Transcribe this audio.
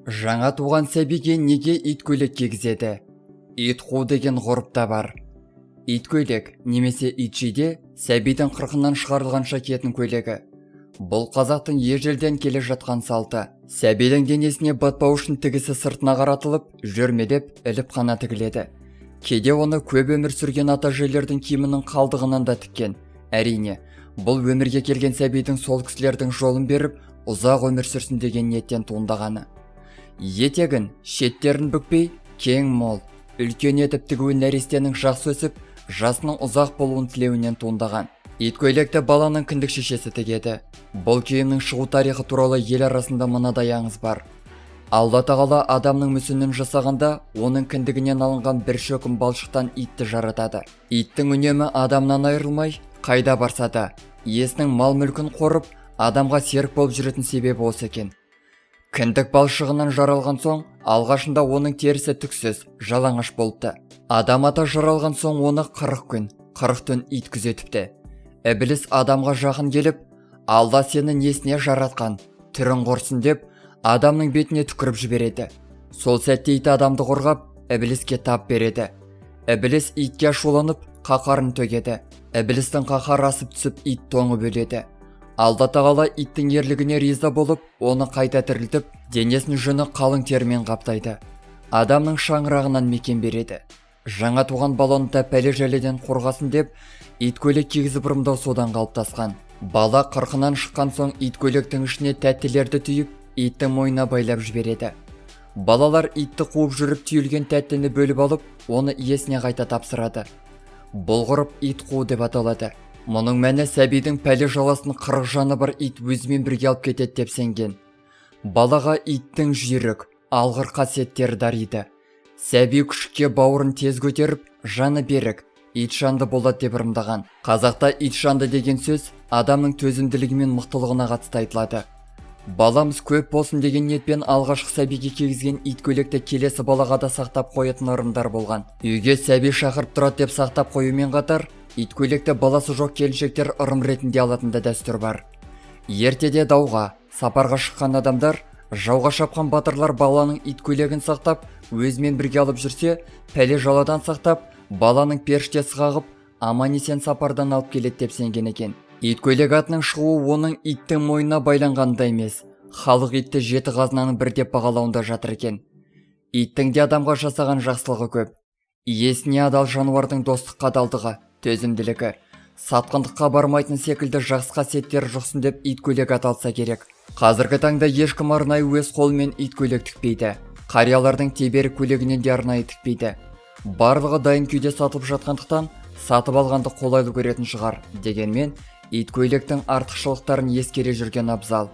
Жаңа туған сәбиге неге ит көйлек кигізеді? Ит қу деген ғұрып та бар. Ит көйлек немесе ит жейде сәбидің қырқынан шығарылғанша киетін көйлегі. Бұл қазақтың ежелден келе жатқан салты. Сәбидің денесіне батпау үшін тігісі сыртына қаратылып, жүрмелеп, іліп қана тігіледі. Кейде оны көп өмір сүрген ата-әжелердің киімінің қалдығынан да тіккен. Әрине, бұл өмірге келген сәбидің сол кісілердің жолын беріп, ұзақ өмір сүрсін деген ниеттен туындағаны. Етегін, шеттерін бүкпей, кең мол, үлкен етіп тігуі нәрестенің жақсы өсіп, жасының ұзақ болуын тілеуінен туындаған. Ит көйлекті баланың кіндік шешесі тігеді. Бұл киімнің шығу тарихы туралы ел арасында мынадай аңыз бар. Алла тағала адамның мүсінін жасағанда, оның кіндігінен алынған бір шөкім балшықтан итті жаратады. Иттің үнемі адамнан айырылмай, қайда барса да, иесінің мал-мүлкін қорып, адамға серік болып жүретін себебі осы екен. Кіндік балшығынан жаралған соң, алғашында оның терісі түксіз, жалаңаш болыпты. Адам ата жаралған соң оны 40 күн, 40 түн ит күзетіпті. Ібліс адамға жақын келіп, Алла сені несіне жаратқан, түрін құрсын деп, адамның бетіне түкіріп жібереді. Сол сәтте ит адамды қорғап, Ібліске тап береді. Ібліс итке ашуланып, қақарын төгеді. Іблістің қақары асып түсіп, ит тоңып өледі. Алла тағала иттің ерлігіне риза болып, оны қайта тірілтіп, денесін жүні қалың термен қаптайды. Адамның шаңырағынан мекен береді. Жаңа туған баланы да пәле-жәледен қорғасын деп, ит көйлек кигізіп ырымдау содан қалыптасқан. Бала қырқынан шыққан соң ит көйлектің ішіне тәттілерді түйіп, иттің мойнына байлап жібереді. Балалар итті қуып жүріп түйілген тәттіні бөліп алып, оны иесіне қайта тапсырады. Бұл ғұрып ит қуу деп аталады. Мұның мәні сәбидің пәле жаласын 40 жаны бар ит өзімен бірге алып кетеді деп сенген. Балаға иттің жүйрік, алғыр қасиеттері дариды. Сәби күшікке бауырын тез көтеріп, жаны берік, ит жанды болады деп ырымдаған. Қазақта ит жанды деген сөз адамның төзімділігі мен мықтылығына қатысты айтылады. Баламыз көп болсын деген ниетпен алғашқы сәбиге кигізген ит көйлекті келесі балаға да сақтап қоятын ырымдар болған. Үйге сәби шақырып тұрады деп сақтап қоюмен қатар, ит көйлекті баласы жоқ келіншектер ырым ретінде алатын да дәстүр бар. Ертеде дауға, сапарға шыққан адамдар, жауға шапқан батырлар баланың ит көйлегін сақтап, өзімен бірге алып жүрсе, пәле жаладан сақтап, баланың періштесі қағып, аман-есен сапардан алып келеді деп сенген екен. Ит көйлек атының шығуы оның иттің мойнына байланғанында емес, халық итті 7 қазынаның бір деп бағалауында жатыр екен. Иттің де адамға жасаған жақсылығы көп. Иесіне адал жануардың достыққа адалдығы, төзімділігі, сатқындыққа бармайтын секілді жақсы қасиеттері жұқсын деп ит көйлек аталса керек. Қазіргі таңда ешкім арнайы өз қолымен ит көйлек тікпейді. Қариялардың тебері көйлегінен де арнайы тікпейді. Барлығы дайын күйде сатылып жатқандықтан, сатып алғанды қолайлы көретін шығар. Дегенмен, ит көйлектің артықшылықтарын ескере жүрген абзал.